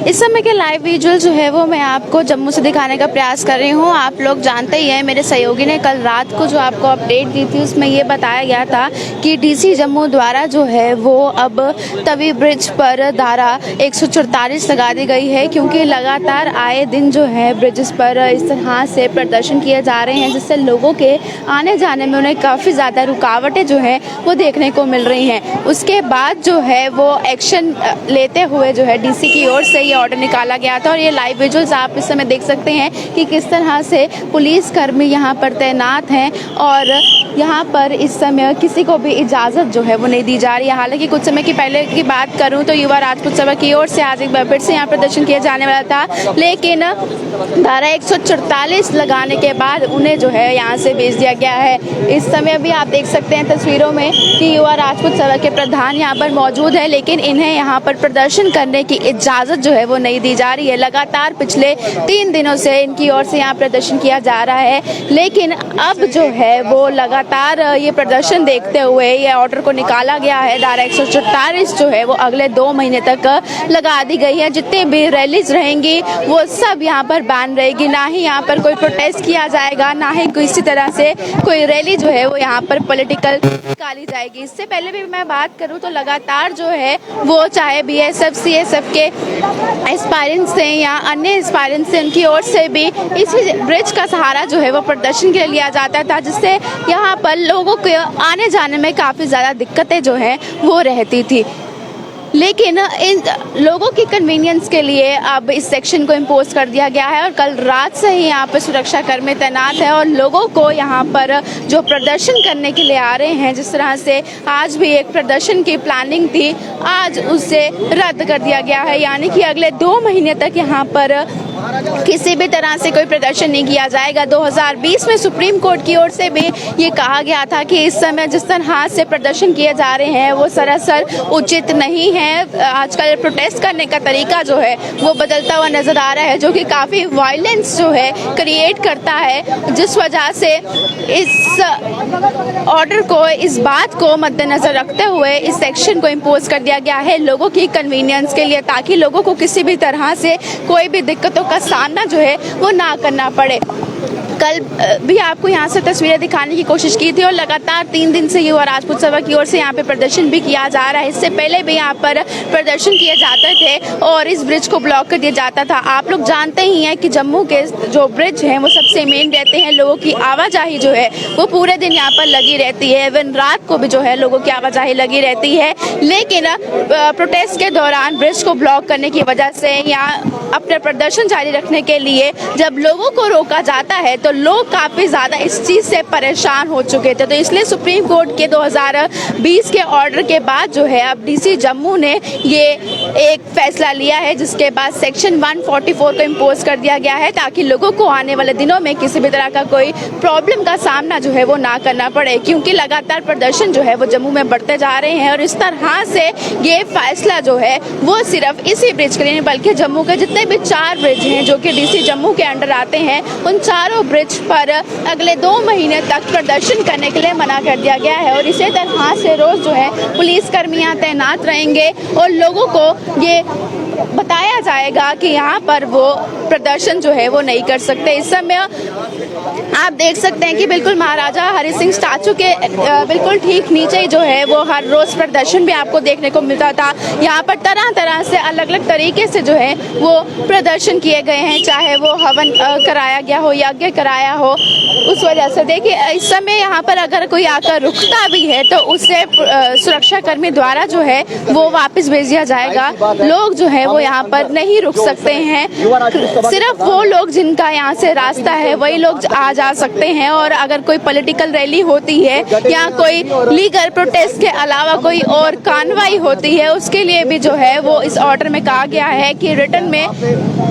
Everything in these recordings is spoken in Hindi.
इस समय के लाइव विजुअल जो है वो मैं आपको जम्मू से दिखाने का प्रयास कर रही हूँ। आप लोग जानते ही हैं, मेरे सहयोगी ने कल रात को जो आपको अपडेट दी थी उसमें ये बताया गया था कि डीसी जम्मू द्वारा जो है वो अब तवी ब्रिज पर धारा 144 लगा दी गई है, क्योंकि लगातार आए दिन जो है ब्रिजेस पर इस तरह से प्रदर्शन किए जा रहे हैं, जिससे लोगों के आने जाने में उन्हें काफ़ी ज़्यादा रुकावटें जो है वो देखने को मिल रही हैं। उसके बाद जो है वो एक्शन लेते हुए जो है डीसी की ओर से ये ऑर्डर निकाला गया था। और ये लाइव विजुअल्स आप इस समय देख सकते हैं कि किस तरह से पुलिस कर्मी यहाँ पर तैनात हैं और यहाँ पर इस समय किसी को भी इजाज़त जो है वो नहीं दी जा रही है। हालांकि कुछ समय की पहले की बात करूँ तो युवा राजपूत सभा की ओर से आज एक बार फिर से यहाँ प्रदर्शन किया जाने वाला था, लेकिन धारा 144 लगाने के बाद उन्हें जो है यहाँ से भेज दिया गया है। इस समय भी आप देख सकते हैं तस्वीरों में कि युवा राजपूत सभा के प्रधान यहाँ पर मौजूद है, लेकिन इन्हें यहाँ पर प्रदर्शन करने की इजाज़त जो है वो नहीं दी जा रही है। लगातार पिछले 3 दिनों से इनकी ओर से यहाँ प्रदर्शन किया जा रहा है, लेकिन अब जो है वो लगातार ये प्रदर्शन देखते हुए ये ऑर्डर को निकाला गया है। धारा 144 जो है वो अगले 2 महीने तक लगा दी गई है। जितने भी रैलीज रहेंगी वो सब यहाँ पर बैन रहेगी, ना ही यहाँ पर कोई प्रोटेस्ट किया जाएगा, ना ही किसी तरह से कोई रैली जो है वो यहाँ पर पॉलिटिकल निकाली जाएगी। इससे पहले भी मैं बात करूँ तो लगातार जो है वो चाहे बीएसएफ सीएसएफ के एस्पायरेंट्स से या अन्य एस्पायरेंट्स से उनकी ओर से भी इस ब्रिज का सहारा जो है वो प्रदर्शन के लिए लिया जाता था, जिससे यहाँ पर लोगों को आने जाने में काफ़ी ज़्यादा दिक्कतें जो हैं वो रहती थी। लेकिन इन लोगों की कन्वीनियंस के लिए अब इस सेक्शन को इम्पोज कर दिया गया है और कल रात से ही यहाँ पर सुरक्षा कर्मी तैनात है और लोगों को यहाँ पर जो प्रदर्शन करने के लिए आ रहे हैं, जिस तरह से आज भी एक प्रदर्शन की प्लानिंग थी, आज उसे रद्द कर दिया गया है। यानी कि अगले 2 महीने तक यहाँ पर किसी भी तरह से कोई प्रदर्शन नहीं किया जाएगा। 2020 में सुप्रीम कोर्ट की ओर से भी ये कहा गया था कि इस समय जिस तरह से प्रदर्शन किए जा रहे हैं वो सरासर उचित नहीं है। आजकल प्रोटेस्ट करने का तरीका जो है वो बदलता हुआ नजर आ रहा है, जो कि काफ़ी वायलेंस जो है क्रिएट करता है, जिस वजह से इस ऑर्डर को, इस बात को मद्देनजर रखते हुए इस सेक्शन को इम्पोज कर दिया गया है लोगों की कन्वीनियंस के लिए, ताकि लोगों को किसी भी तरह से कोई भी दिक्कतों का सामना जो है वो ना करना पड़े। कल भी आपको यहाँ से तस्वीरें दिखाने की कोशिश की थी और लगातार 3 दिन से युवा राजपूत सभा की ओर से यहाँ पे प्रदर्शन भी किया जा रहा है। इससे पहले भी यहाँ पर प्रदर्शन किए जाते थे और इस ब्रिज को ब्लॉक कर दिया जाता था। आप लोग जानते ही हैं कि जम्मू के जो ब्रिज हैं वो सबसे मेन रहते हैं, लोगों की आवाजाही जो है वो पूरे दिन यहाँ पर लगी रहती है, इवन रात को भी जो है लोगों की आवाजाही लगी रहती है। लेकिन प्रोटेस्ट के दौरान ब्रिज को ब्लॉक करने की वजह से यहाँ अपने प्रदर्शन जारी रखने के लिए जब लोगों को रोका जाता है तो लोग काफ़ी ज़्यादा इस चीज़ से परेशान हो चुके थे। तो इसलिए सुप्रीम कोर्ट के 2020 के ऑर्डर के बाद जो है अब डीसी जम्मू ने ये एक फैसला लिया है, जिसके बाद सेक्शन 144 को इम्पोज कर दिया गया है, ताकि लोगों को आने वाले दिनों में किसी भी तरह का कोई प्रॉब्लम का सामना जो है वो ना करना पड़े, क्योंकि लगातार प्रदर्शन जो है वो जम्मू में बढ़ते जा रहे हैं। और इस तरह से ये फैसला जो है वो सिर्फ इसी ब्रिज के लिए नहीं बल्कि जम्मू के जितने भी 4 ब्रिज हैं जो कि डीसी जम्मू के अंडर आते हैं, उन चारों ब्रिज पर अगले 2 महीने तक प्रदर्शन करने के लिए मना कर दिया गया है। और इसी तरह से रोज जो है पुलिस कर्मियां तैनात रहेंगे और लोगों को ये बताया जाएगा कि यहाँ पर वो प्रदर्शन जो है वो नहीं कर सकते। इस समय आप देख सकते हैं कि बिल्कुल महाराजा हरि सिंह स्टैचू के बिल्कुल ठीक नीचे ही जो है वो हर रोज प्रदर्शन भी आपको देखने को मिलता था। यहाँ पर तरह तरह से अलग अलग तरीके से जो है वो प्रदर्शन किए गए हैं, चाहे वो हवन कराया गया हो, यज्ञ कराया हो। उस वजह से देखिए इस समय यहाँ पर अगर कोई आकर रुकता भी है तो उससे सुरक्षा कर्मी द्वारा जो है वो वापस भेज दिया जाएगा। लोग जो है वो यहाँ पर नहीं रुक सकते हैं, सिर्फ वो लोग जिनका यहाँ से रास्ता है वही लोग आ जा सकते हैं। और अगर कोई पॉलिटिकल रैली होती है या कोई लीगल प्रोटेस्ट के अलावा कोई और कार्रवाई होती है, उसके लिए भी जो है वो इस ऑर्डर में कहा गया है कि रिटर्न में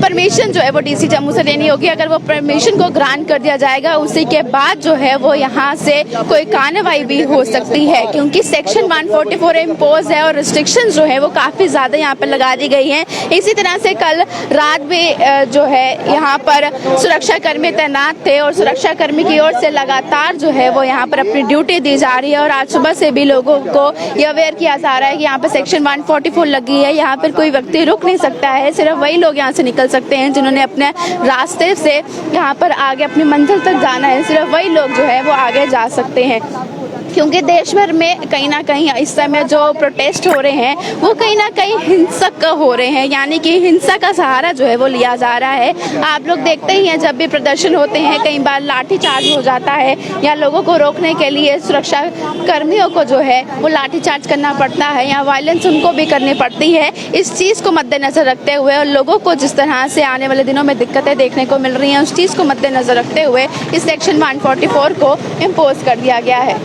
परमिशन जो है वो डीसी जम्मू से लेनी होगी। अगर वो परमिशन को ग्रांट कर दिया जाएगा उसी के बाद जो है वो यहाँ से कोई कार्रवाई भी हो सकती है, क्योंकि सेक्शन 144 इम्पोज है और रिस्ट्रिक्शंस जो है वो काफ़ी ज़्यादा यहाँ पर लगा दी गई हैं। इसी तरह से कल रात भी जो है यहाँ पर सुरक्षा कर्मी तैनात थे और सुरक्षा सुरक्षा कर्मी की ओर से लगातार जो है वो यहाँ पर अपनी ड्यूटी दी जा रही है और आज सुबह से भी लोगों को ये अवेयर किया जा रहा है कि यहाँ पर सेक्शन 144 लगी है, यहाँ पर कोई व्यक्ति रुक नहीं सकता है, सिर्फ वही लोग यहाँ से निकल सकते हैं जिन्होंने अपने रास्ते से यहाँ पर आगे अपनी मंजिल तक जाना है, सिर्फ वही लोग जो है वो आगे जा सकते हैं। क्योंकि देश भर में कहीं ना कहीं इस समय जो प्रोटेस्ट हो रहे हैं वो कहीं ना कहीं हिंसक हो रहे हैं, यानी कि हिंसा का सहारा जो है वो लिया जा रहा है। आप लोग देखते ही हैं जब भी प्रदर्शन होते हैं कई बार लाठीचार्ज हो जाता है या लोगों को रोकने के लिए सुरक्षा कर्मियों को जो है वो लाठीचार्ज करना पड़ता है या वायलेंस उनको भी करनी पड़ती है। इस चीज़ को मद्देनजर रखते हुए और लोगों को जिस तरह से आने वाले दिनों में दिक्कतें देखने को मिल रही हैं उस चीज़ को मद्देनजर रखते हुए इस सेक्शन 144 को इम्पोज कर दिया गया है।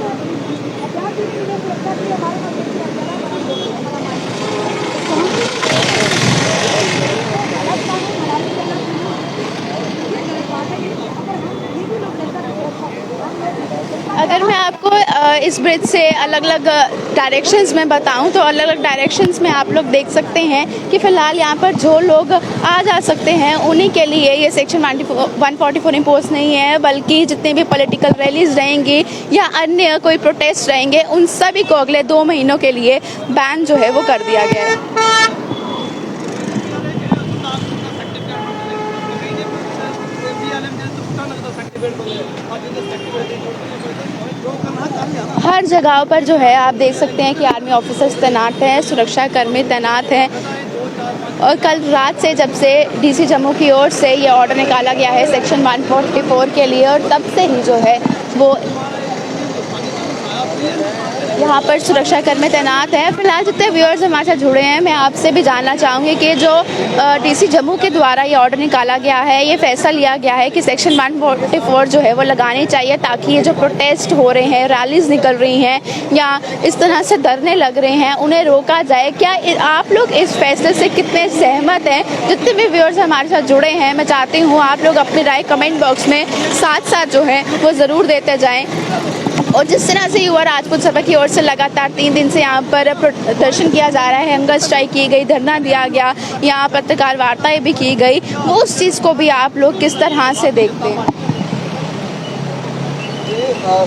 अगर मैं आपको इस ब्रिज से अलग अलग डायरेक्शंस में बताऊं तो अलग अलग डायरेक्शंस में आप लोग देख सकते हैं कि फ़िलहाल यहाँ पर जो लोग आ जा सकते हैं उन्हीं के लिए ये सेक्शन 144 इम्पोज नहीं है, बल्कि जितने भी पॉलिटिकल रैलीज रहेंगी या अन्य कोई प्रोटेस्ट रहेंगे उन सभी को अगले 2 महीनों के लिए बैन जो है वो कर दिया गया है। हर जगह पर जो है आप देख सकते हैं कि आर्मी ऑफिसर्स तैनात हैं, सुरक्षा कर्मी तैनात हैं और कल रात से जब से डीसी जम्मू की ओर से ये ऑर्डर निकाला गया है सेक्शन 144 के लिए और तब से ही जो है वो यहाँ पर सुरक्षा कर्मी तैनात हैं। फिलहाल जितने व्यूअर्स हमारे साथ जुड़े हैं मैं आपसे भी जानना चाहूँगी कि जो डीसी जम्मू के द्वारा ये ऑर्डर निकाला गया है, ये फैसला लिया गया है कि सेक्शन 144 जो है वो लगानी चाहिए ताकि ये जो प्रोटेस्ट हो रहे हैं, रैलीज निकल रही हैं या इस तरह से धरने लग रहे हैं उन्हें रोका जाए। क्या आप लोग इस फैसले से कितने सहमत हैं? जितने भी व्यूअर्स हमारे साथ जुड़े हैं मैं चाहती हूँ आप लोग अपनी राय कमेंट बॉक्स में साथ साथ जो है वो ज़रूर देते जाएँ। और जिस तरह से युवा राजपूत सभा की ओर से लगातार 3 दिन से यहाँ पर प्रदर्शन किया जा रहा है, हंगर स्ट्राइक की गई, धरना दिया गया, यहाँ पत्रकार वार्ताएं भी की गई, वो उस चीज़ को भी आप लोग किस तरह से देखते हैं?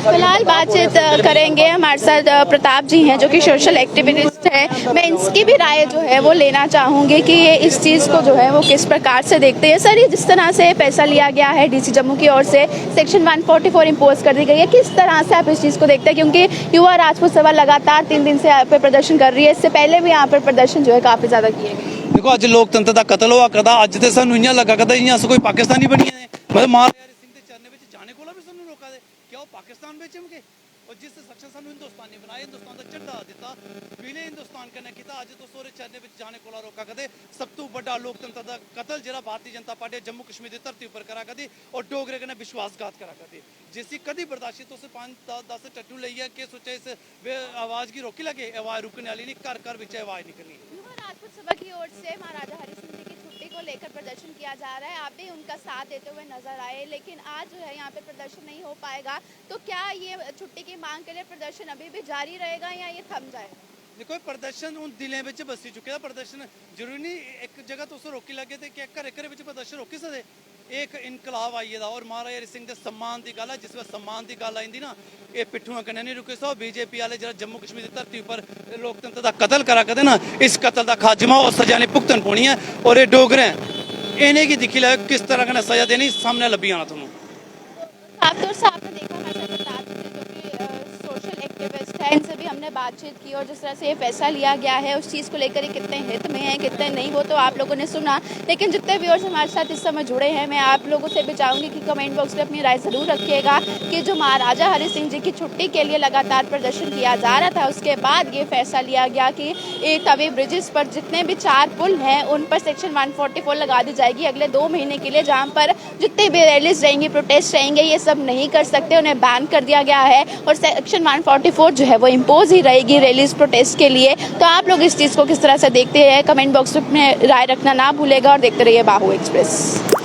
फिलहाल बातचीत करेंगे, हमारे साथ प्रताप जी हैं जो कि सोशल एक्टिविस्ट है। मैं इनकी भी राय जो है वो लेना चाहूँगी कि ये इस चीज़ को जो है वो किस प्रकार से देखते हैं। सर, ये जिस तरह से फैसला लिया गया है डीसी जम्मू की ओर से सेक्शन 144 इम्पोज कर दी गई है, किस तरह से आप इस चीज़ को देखते हैं? क्योंकि युवा राजपूत सभा लगातार 3 दिन से यहाँ पर प्रदर्शन कर रही है, इससे पहले भी यहाँ पर प्रदर्शन जो है काफ़ी ज़्यादा किए गए। देखो अज लोकतंत्र का कतल हुआ करदा, अज तो सानू इं लगा करदा जियां अस कोई पाकिस्तानी बनी है, मतलब महाराजा हरि सिंह के चरने में जाने को भी सानू रोका दे, क्या वो पाकिस्तान में चिमके? और जिस शख्स सानू हिंदुस्तानी बनाया, हिंदुस्तान का झंडा दिता, पीले हिंदुस्तान कन्नै कीता, अज तो सोरे चरने में जाने को रोका करदे। सब तो बड़ा लोकतंत्र का कतल जिहड़ा भारतीय जनता पार्टी जम्मू कश्मीर की धरती पर करा करदी और डोगरे कन्नै विश्वासघात करा करदी, जिसकी कदी बर्दाश्त तो 5-10 टट्टू लइया के सोचे इस आवाज़ की रोकी लगे, आवाज़ रुकने वाली नहीं, घर घर विच आवाज़ निकलनी। राजपूत सभा की ओर से महाराजा हरि सिंह जी की छुट्टी को लेकर प्रदर्शन किया जा रहा है, आप भी उनका साथ देते हुए नजर आए, लेकिन आज जो है यहाँ पे प्रदर्शन नहीं हो पाएगा, तो क्या ये छुट्टी की मांग के लिए प्रदर्शन अभी भी जारी रहेगा या ये थम जाएगा? देखो प्रदर्शन उन दिलें में बसी चुके हैं, प्रदर्शन जरूरी नहीं एक जगह तो रोकी लगे तो क्या घरे घरे प्रदर्शन रोकी सकते। एक इनकलाब आई दा और महाराजा हरि सिंह के सम्मान की गल है, जिस वे सम्मान की गल आती ना ये पिट्ठुआ कन्नै नहीं रुके सो। बीजेपी वाले जो जम्मू कश्मीर की धरती पर लोकतंत्र का कतल करा करते ना, इस कतल का खात्मा और सजा ने भुगतन पौनी है और ये डोगरे इन्हें की दिक्खी लो किस तरह कन्नै सजा देनी सामने लब्भी आना तुहानू। आपने देखा सोशल एक्टिविस्ट है, इनसे भी हमने बातचीत की और जिस तरह से ये फैसला लिया गया है उस चीज़ को लेकर कितने हित में है कितने नहीं वो तो आप लोगों ने सुना, लेकिन जितने व्यूअर्स हमारे साथ इस समय जुड़े हैं मैं आप लोगों से भी चाहूँगी कि कमेंट बॉक्स में अपनी राय ज़रूर रखिएगा कि जो महाराजा हरि सिंह जी की छुट्टी के लिए लगातार प्रदर्शन किया जा रहा था उसके बाद ये फैसला लिया गया कि तवी ब्रिजेस पर जितने भी 4 पुल हैं उन पर सेक्शन 144 लगा दी जाएगी अगले 2 महीने के लिए, जहाँ पर जितने भी रैलीज रहेंगी, प्रोटेस्ट रहेंगे, ये सब नहीं कर सकते, उन्हें बैन कर दिया गया है और सेक्शन 144 जो है वो इम्पोज ही रहेगी रैलीज प्रोटेस्ट के लिए। तो आप लोग इस चीज़ को किस तरह से देखते हैं कमेंट बॉक्स में राय रखना ना भूलेगा और देखते रहिए बाहु एक्सप्रेस।